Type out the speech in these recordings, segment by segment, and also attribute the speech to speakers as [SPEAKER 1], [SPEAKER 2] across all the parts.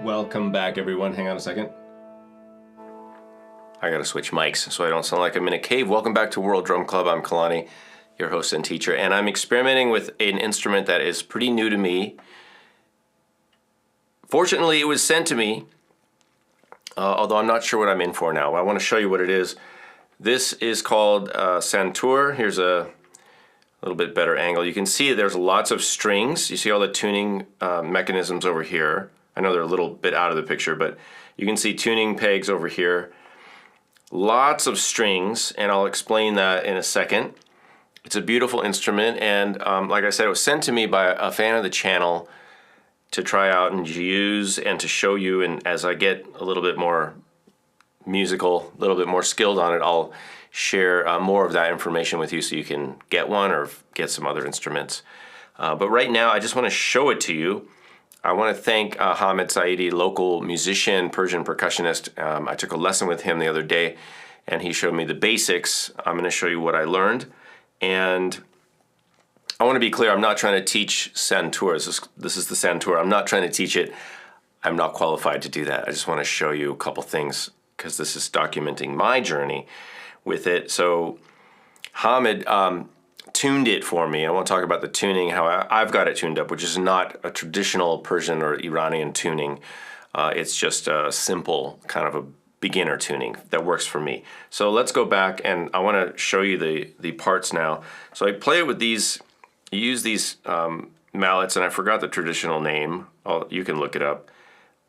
[SPEAKER 1] Welcome back, everyone. Hang on a second. I gotta switch mics so I don't sound like I'm in a cave. Welcome back to World Drum Club. I'm Kalani, your host and teacher, and I'm experimenting with an instrument that is pretty new to me. Fortunately, it was sent to me, although I'm not sure what I'm in for now. I want to show you what it is. This is called Santoor. Here's a little bit better angle. You can see there's lots of strings. You see all the tuning mechanisms over here. I know they're a little bit out of the picture, but you can see tuning pegs over here. Lots of strings, and I'll explain that in a second. It's a beautiful instrument, and like I said, it was sent to me by a fan of the channel to try out and use and to show you, and as I get a little bit more musical, a little bit more skilled on it, I'll share more of that information with you so you can get one or get some other instruments. But right now, I just want to show it to you. I want to thank Hamid Saidi, local musician, Persian percussionist. I took a lesson with him the other day, and he showed me the basics. I'm going to show you what I learned. And I want to be clear, I'm not trying to teach Santoor. This is the Santoor. I'm not trying to teach it. I'm not qualified to do that. I just want to show you a couple things because this is documenting my journey with it. So Hamid tuned it for me. I want to talk about the tuning, how I've got it tuned up, which is not a traditional Persian or Iranian tuning. It's just a simple kind of a beginner tuning that works for me. So let's go back, and I want to show you the parts now. So I play it with these, use these mallets, and I forgot the traditional name. You can look it up.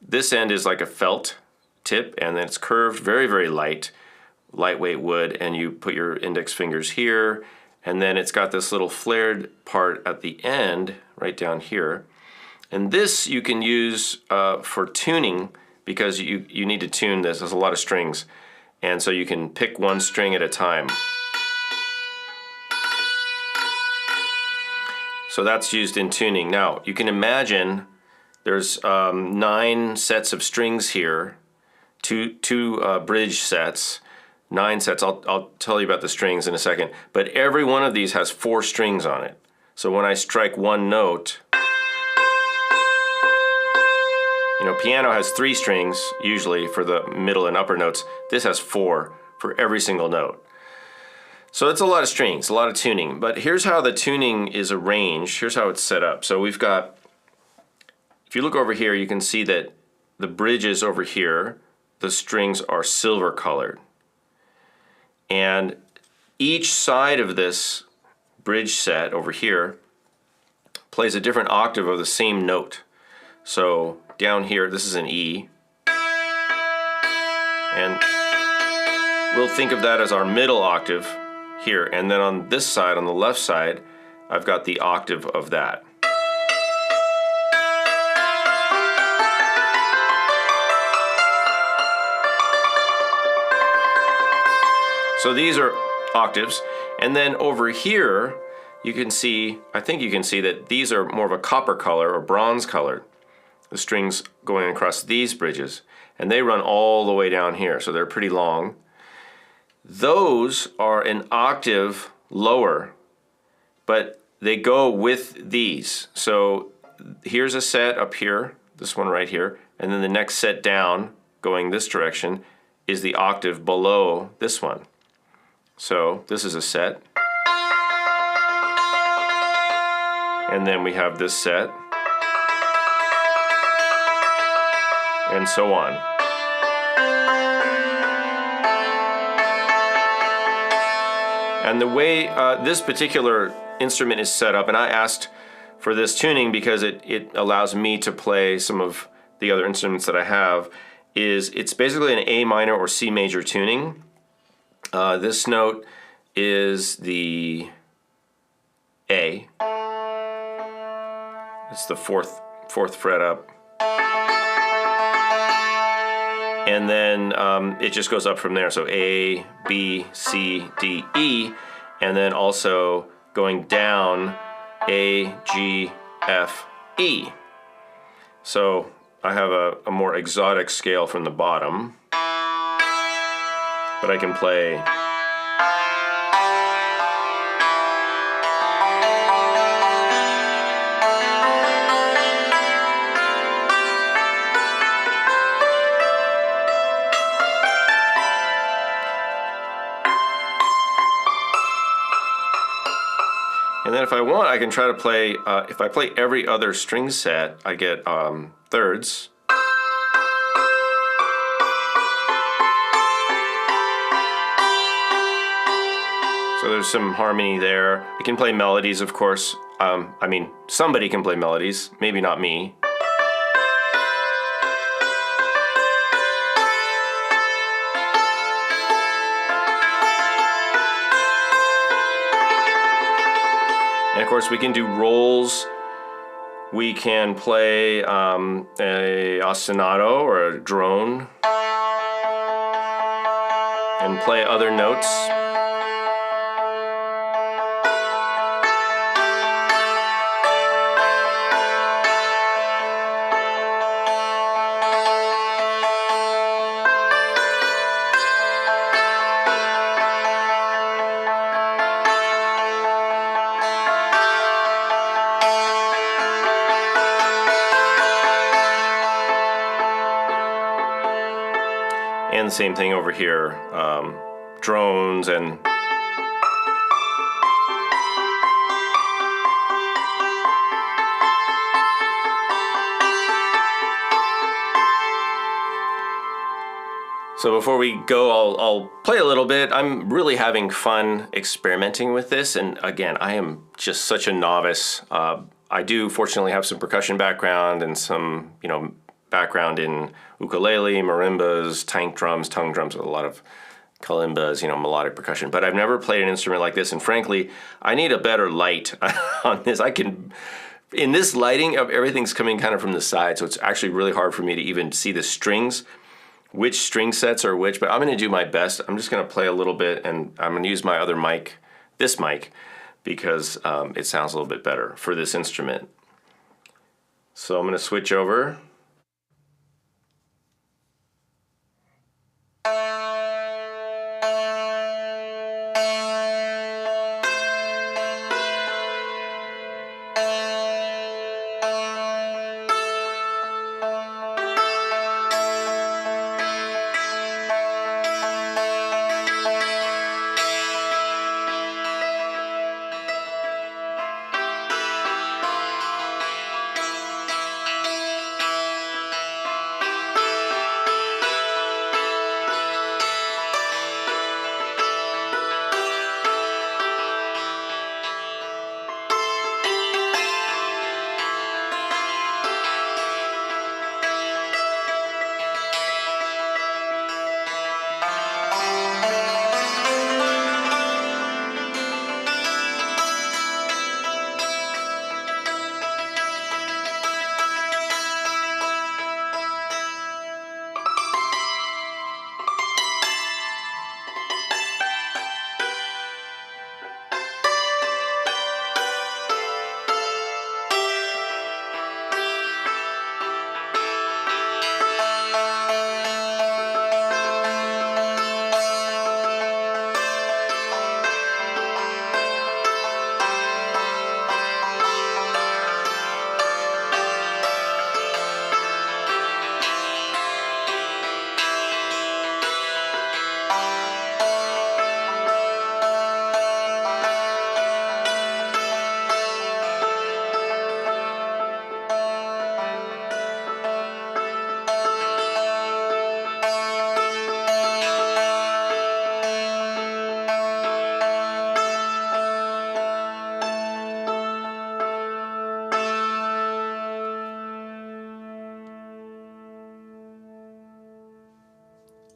[SPEAKER 1] This end is like a felt tip, and then it's curved, very, very lightweight wood, and you put your index fingers here, and then it's got this little flared part at the end, right down here. And this you can use for tuning, because you need to tune this. There's a lot of strings, and so you can pick one string at a time. So that's used in tuning. Now, you can imagine there's 9 sets of strings here, two bridge sets, 9 sets. I'll tell you about the strings in a second, but every one of these has 4 strings on it. So when I strike one note, you know, piano has 3 strings usually for the middle and upper notes. This has 4 for every single note. So it's a lot of strings, a lot of tuning, but here's how the tuning is arranged. Here's how it's set up. So we've got, if you look over here, you can see that the bridges over here, the strings are silver colored. And each side of this bridge set over here plays a different octave of the same note. So down here, this is an E. And we'll think of that as our middle octave here. And then on this side, on the left side, I've got the octave of that. So these are octaves, and then over here you can see, I think you can see that these are more of a copper color or bronze color, the strings going across these bridges, and they run all the way down here, so they're pretty long. Those are an octave lower, but they go with these. So here's a set up here, this one right here, and then the next set down going this direction is the octave below this one. So this is a set, and then we have this set, and so on. And the way this particular instrument is set up, and I asked for this tuning because it allows me to play some of the other instruments that I have, is it's basically an A minor or C major tuning. This note is the A. It's the fourth fret up. And then it just goes up from there. So A, B, C, D, E. And then also going down A, G, F, E. So I have a more exotic scale from the bottom. But I can play if I want, I can try to play, if I play every other string set, I get thirds. So there's some harmony there. I can play melodies, of course. I mean, somebody can play melodies, maybe not me. And of course, we can do rolls. We can play a ostinato or a drone and play other notes. And the same thing over here, drones and so before we go, I'll play a little bit. I'm really having fun experimenting with this, and again, I am just such a novice. I do fortunately have some percussion background and some, background in ukulele, marimbas, tank drums, tongue drums, with a lot of kalimbas, melodic percussion. But I've never played an instrument like this, and frankly, I need a better light on this. In this lighting, everything's coming kind of from the side, so it's actually really hard for me to even see the strings, which string sets are which, but I'm gonna do my best. I'm just gonna play a little bit, and I'm gonna use my other mic, this mic, because it sounds a little bit better for this instrument. So I'm gonna switch over.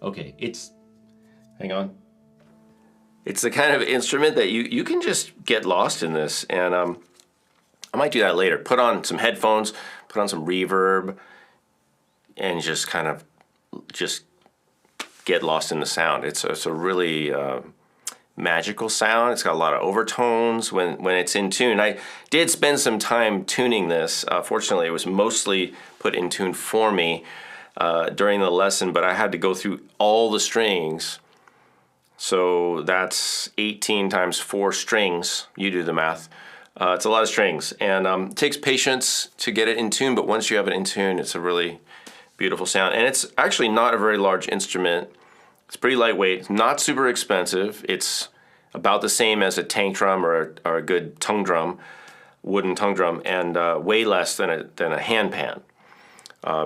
[SPEAKER 1] Okay, hang on. It's the kind of instrument that you can just get lost in this, and I might do that later. Put on some headphones, put on some reverb, and just kind of get lost in the sound. It's a really magical sound. It's got a lot of overtones when it's in tune. I did spend some time tuning this. Fortunately, it was mostly put in tune for me during the lesson, but I had to go through all the strings. So that's 18 times 4 strings. You do the math. It's a lot of strings, and it takes patience to get it in tune, but once you have it in tune, it's a really beautiful sound. And it's actually not a very large instrument. It's pretty lightweight, not super expensive. It's about the same as a tank drum or a good tongue drum, wooden tongue drum, and way less than a hand pan.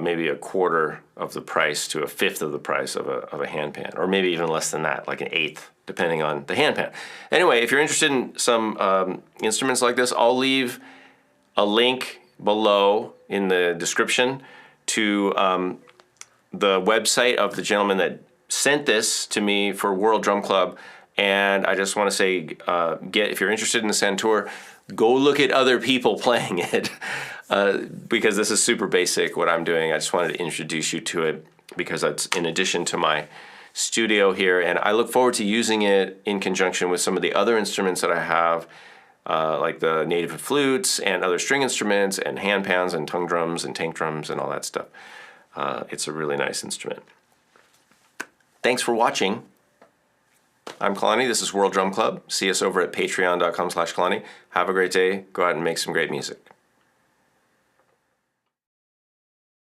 [SPEAKER 1] Maybe a quarter of the price to a fifth of the price of a hand pan, or maybe even less than that, like an eighth, depending on the hand pan. Anyway, if you're interested in some instruments like this, I'll leave a link below in the description to the website of the gentleman that sent this to me for World Drum Club. And I just want to say, if you're interested in the Santoor, go look at other people playing it, because this is super basic what I'm doing. I just wanted to introduce you to it because it's in addition to my studio here, and I look forward to using it in conjunction with some of the other instruments that I have, like the native flutes and other string instruments and hand pans and tongue drums and tank drums and all that stuff. It's a really nice instrument. Thanks for watching. I'm Kalani. This is World Drum Club. See us over at patreon.com/Kalani. Have a great day. Go out and make some great music.